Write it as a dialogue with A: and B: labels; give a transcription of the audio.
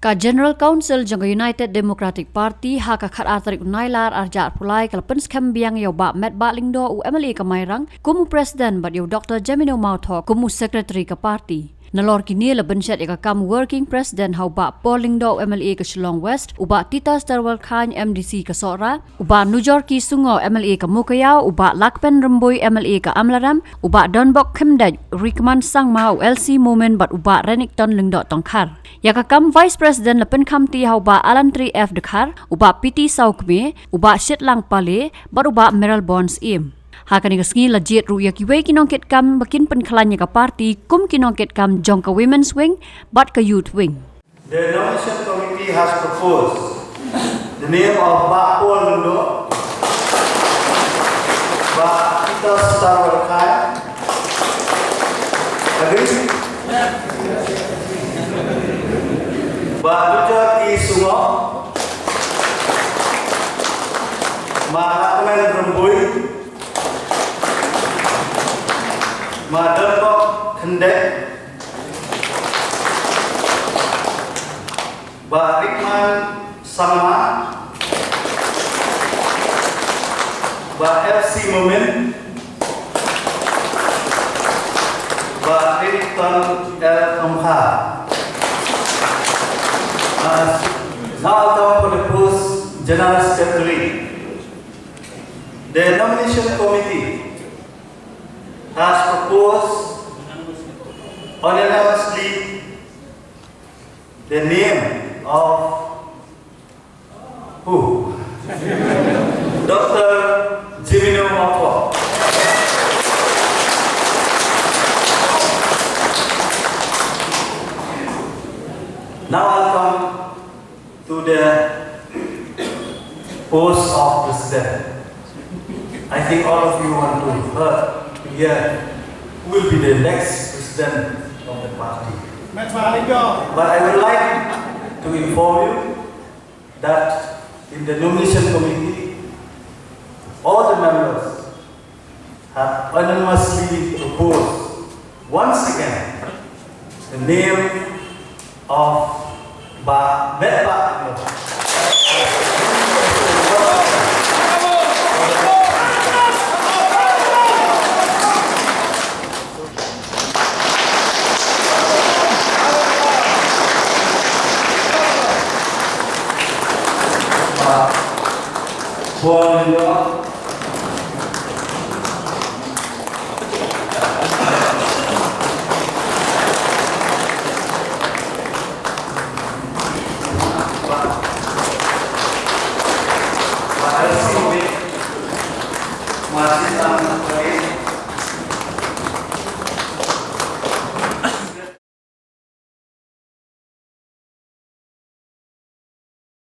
A: Ka General Council jang United Democratic Party ha ka khat atarik unailar arjar pulai kalpen skam biang yo ba Metbah lingdo u MLA ka mairang kumu president bat yo Dr. Jemino kumu secretary ka party. Nalor kini la benset ya kam working president hau ba polling do MLA ke Shillong West uba Tita Starwell Khan MDC ke Sora uba Nujor ki Sungo MLA ke Mukayau uba Lakpen Remboi MLA ke Amlaram uba Donbok Khemdaj Rikman Sangmau LC Moment bat uba Renington Lingdo Tongkhar ya kam vice president la pen khamti hau ba Alantri F Dekhar uba PT Saukme uba Shitlang Pale bat uba Meral Bonds Im Hakani kasngi lajit ru ya kiwe kinongket kam bakin penkhalanya ka party kum kinongket kam jong ka women's wing but ka youth wing.
B: The nomination committee has proposed the name of Ba Paul Lundo, Ba Tita Starwell Khan. Agree? Ba Nujor ki Sungo, Ma Lakpen Remboi, Donbok Khemdaj, Ba Rikman Sangma, Ba FC Moment, Ba Renington Tongkhar. Now I'll come for the post General Secretary. The nomination committee has proposed unanimously the name of who? Dr. Jemino. Now I'll come to the post of president. I think all of you want to hear who will be the next president of the party. But I would like to inform you that in the nomination committee, all the members have unanimously proposed once again the name of Metbah. Masih